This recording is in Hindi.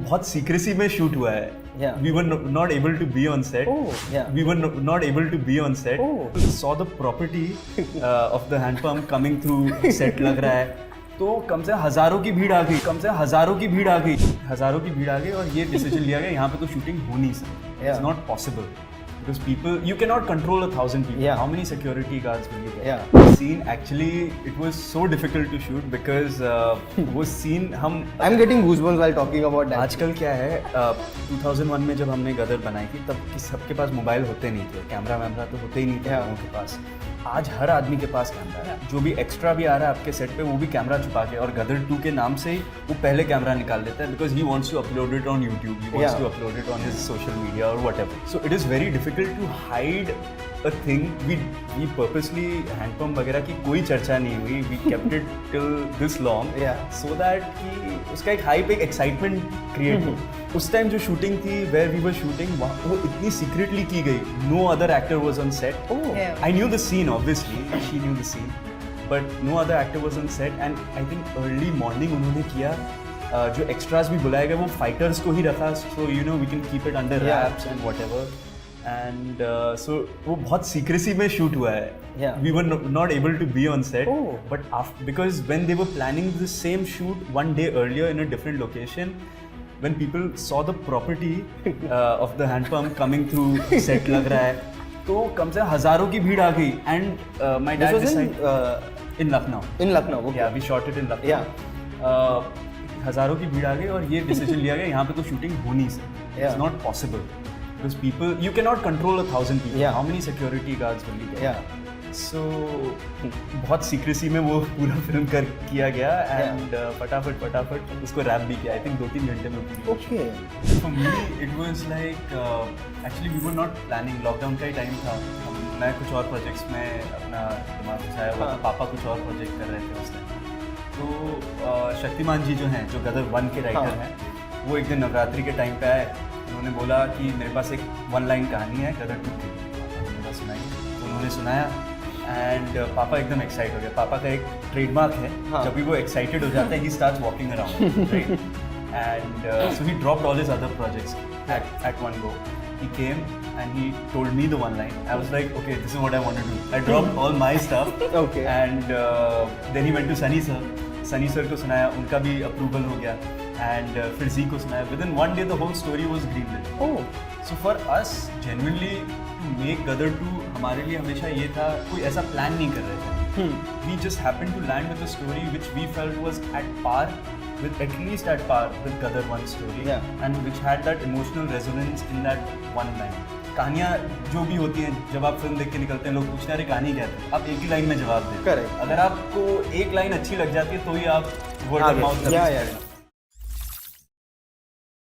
बहुत सीक्रेसी में शूट हुआ है. Yeah. We were not able to be on set. Oh, yeah. We were not able to be on set. Oh. We saw the property of the hand pump coming through set लग रहा है. तो कम से हज़ारों की भीड़ आ गई और ये डिसीजन लिया गया यहाँ पे तो शूटिंग हो नहीं सकती. Yeah. It's not possible. Because people, you cannot control 1,000 people. Yeah. How many security guards will you get? Yeah. The scene actually, it was so difficult to shoot because वो scene हम I'm getting goosebumps while talking about that. आजकल क्या है 2001 में जब हमने गदर बनाई थी तब सबके पास मोबाइल होते नहीं थे, कैमरा तो होते ही नहीं थे लोगों के पास. आज हर आदमी के पास कैमरा है. जो भी एक्स्ट्रा भी आ रहा है आपके सेट पे वो भी कैमरा छुपा के, और गदर 2 के नाम से ही वो पहले कैमरा निकाल लेता है because he wants to upload it on YouTube, he wants to upload it on his social media और whatever. So it is very difficult to hide a thing. We purposely hand pump वगैरह की कोई चर्चा नहीं हुई. We kept it till this long, so that कि उसका एक हाइप, एक एक्साइटमेंट क्रिएट हो. उस टाइम जो शूटिंग थी, where we were shooting, वो इतनी सीक्रेटली की गई. No other actor was on set. I knew the scene obviously. She knew the scene, but no other actor was on set. And I think early morning उन्होंने किया. जो एक्स्ट्रास भी बुलाए गए वो फाइटर्स को ही रखा. So you know we can keep it under wraps and whatever. And so वो बहुत secrecy में shoot हुआ है. Yeah. We were not able to be on set. But because when they were planning the same shoot one day earlier in a different location, when people saw the property of the hand pump coming through set लग रहा है, तो कम से हज़ारों की भीड़ आ गई. And my dad decided in Lucknow. In Lucknow. Okay. Yeah, we shot it in Lucknow. Yeah. हज़ारों की भीड़ आ गई और ये डिसीजन लिया गया यहाँ पे तो शूटिंग हो नहीं सकती. It's not possible. Because people, you cannot control 1,000 people. Yeah. How many security guards will you get? Yeah. So बहुत सीक्रेसी में वो पूरा फिल्म किया गया and फटाफट उसको रैप भी किया. I think 2-3 घंटे में पूरी. Okay. For me it was like actually we were not planning. Lockdown का ही टाइम था. मैं कुछ और प्रोजेक्ट्स में अपना दिमाग घुसाया हुआ था. पापा कुछ और प्रोजेक्ट कर रहे थे उस टाइम. तो शक्तिमान जी जो हैं, जो गदर 1 के राइटर हैं, वो एक दिन नवरात्रि के टाइम पे आए. उन्होंने बोला कि मेरे पास एक 1 लाइन कहानी है गदर 2 की. मैंने सुनाई. तो उन्होंने सुनाया एंड पापा एकदम एक्साइट हो गए. पापा का एक ट्रेडमार्क है, जब भी वो एक्साइटेड हो जाता है he starts walking around, right. And so he dropped all his other projects at one go. He came and he told me the 1 line. I was like, okay, this is what I want to do. I dropped all my stuff. Okay. And then he went to Sunny sir. Sunny sir को सुनाया, उनका भी अप्रूवल हो गया. And फिर जी को सुनाया. Within 1 day the whole story was greenlit. So for us genuinely to make Gadar 2 हमारे लिए हमेशा ये था, कोई ऐसा प्लान नहीं कर रहे थे. We just happened to land with a story which we felt was at par with Gadar 1 story. Yeah. And which had that emotional resonance in that 1 line. कहानियाँ जो भी होती हैं, जब आप फिल्म देख के निकलते हैं लोग पूछते हैं अरे कहानी क्या है, आप एक ही लाइन में जवाब दें. Correct. अगर आपको एक लाइन अच्छी लग जाती है तो ही आप वर्ड ऑफ माउथ.